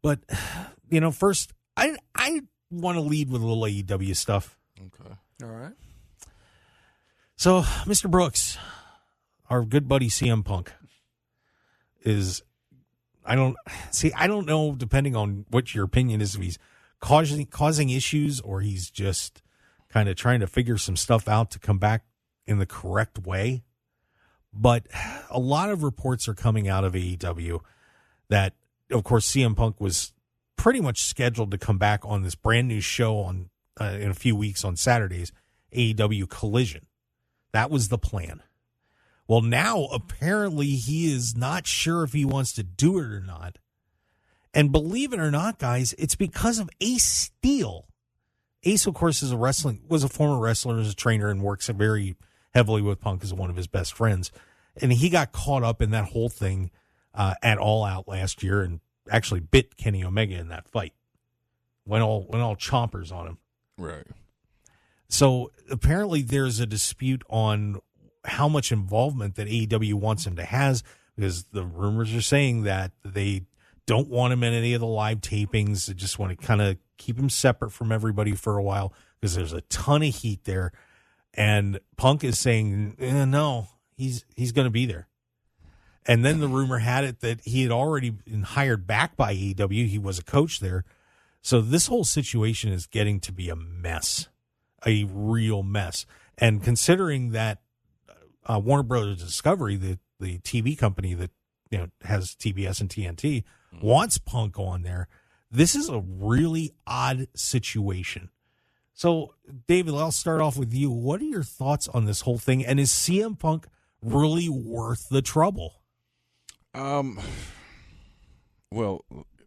But, first, I want to lead with a little AEW stuff. Okay. All right. So, Mr. Brooks, our good buddy CM Punk, I don't know, depending on what your opinion is, if he's causing issues or he's just kind of trying to figure some stuff out to come back in the correct way. But a lot of reports are coming out of AEW that, of course, CM Punk was pretty much scheduled to come back on this brand new show in a few weeks on Saturdays, AEW Collision. That was the plan. Well, now apparently he is not sure if he wants to do it or not. And believe it or not, guys, it's because of Ace Steel. Ace, of course, was a former wrestler, is a trainer, and works very heavily with Punk as one of his best friends. And he got caught up in that whole thing at All Out last year and actually bit Kenny Omega in that fight. Went all chompers on him. Right. So apparently there's a dispute on how much involvement that AEW wants him to have, because the rumors are saying that they don't want him in any of the live tapings. They just want to kind of keep him separate from everybody for a while because there's a ton of heat there. And Punk is saying, no, he's going to be there. And then the rumor had it that he had already been hired back by AEW. He was a coach there. So this whole situation is getting to be a mess, a real mess. And considering that Warner Brothers Discovery, the TV company that has TBS and TNT, wants Punk on there, this is a really odd situation. So, David, I'll start off with you. What are your thoughts on this whole thing? And is CM Punk really worth the trouble? Well,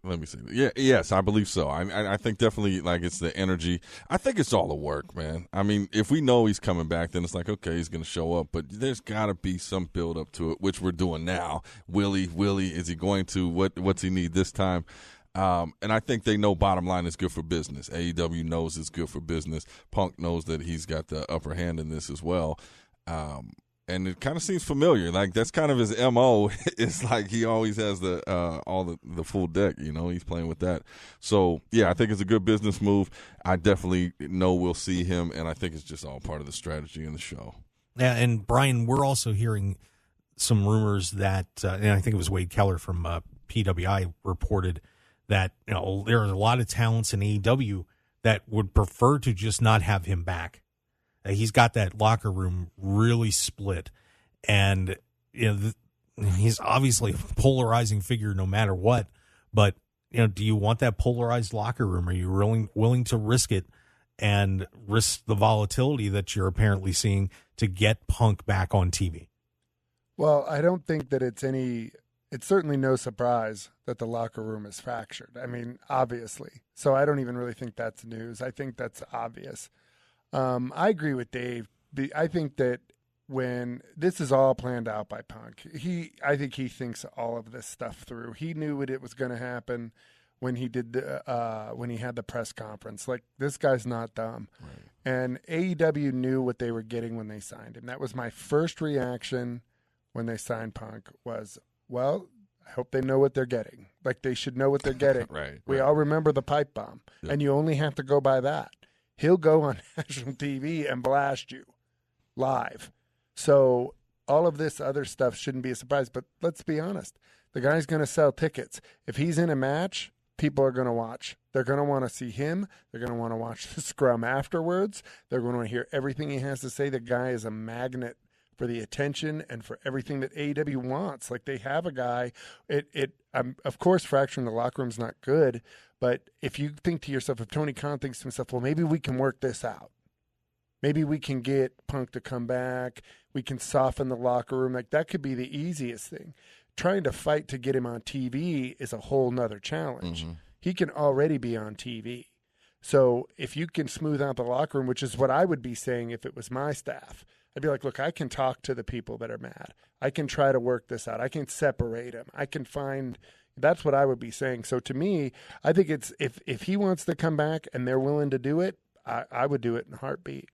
let me see. Yeah, yes, I believe so. I think definitely, like, it's the energy. I think it's all the work, man. I mean, if we know he's coming back, then it's like, okay, he's going to show up. But there's got to be some build up to it, which we're doing now. Willie, is he going to? What's he need this time? And I think they know bottom line is good for business. AEW knows it's good for business. Punk knows that he's got the upper hand in this as well. And it kind of seems familiar. Like, that's kind of his MO. It's like he always has all the full deck, he's playing with that. So, yeah, I think it's a good business move. I definitely know we'll see him, and I think it's just all part of the strategy in the show. Yeah, and Brian, we're also hearing some rumors that, and I think it was Wade Keller from PWI reported that, there are a lot of talents in AEW that would prefer to just not have him back. He's got that locker room really split, and he's obviously a polarizing figure no matter what. But do you want that polarized locker room? Are you willing to risk it and risk the volatility that you're apparently seeing to get Punk back on TV? Well, I don't think that it's certainly no surprise that the locker room is fractured. I mean, obviously. So I don't even really think that's news. I think that's obvious. I agree with Dave. I think that when this is all planned out by Punk, I think he thinks all of this stuff through. He knew it was going to happen when he did when he had the press conference. Like, this guy's not dumb. Right. And AEW knew what they were getting when they signed him. That was my first reaction when they signed Punk was, well, I hope they know what they're getting. Like, they should know what they're getting. Right. We all remember the pipe bomb, and you only have to go by that. He'll go on national TV and blast you live. So all of this other stuff shouldn't be a surprise. But let's be honest. The guy's going to sell tickets. If he's in a match, people are going to watch. They're going to want to see him. They're going to want to watch the scrum afterwards. They're going to want to hear everything he has to say. The guy is a magnet for the attention and for everything that AEW wants. Like, they have a guy. Of course, fracturing the locker room is not good. But if you think to yourself, if Tony Khan thinks to himself, well, maybe we can work this out. Maybe we can get Punk to come back. We can soften the locker room. Like, that could be the easiest thing. Trying to fight to get him on TV is a whole nother challenge. Mm-hmm. He can already be on TV. So if you can smooth out the locker room, which is what I would be saying if it was my staff, I'd be like, look, I can talk to the people that are mad. I can try to work this out. I can separate them. I can find... That's what I would be saying. So to me, I think it's if he wants to come back and they're willing to do it, I would do it in a heartbeat.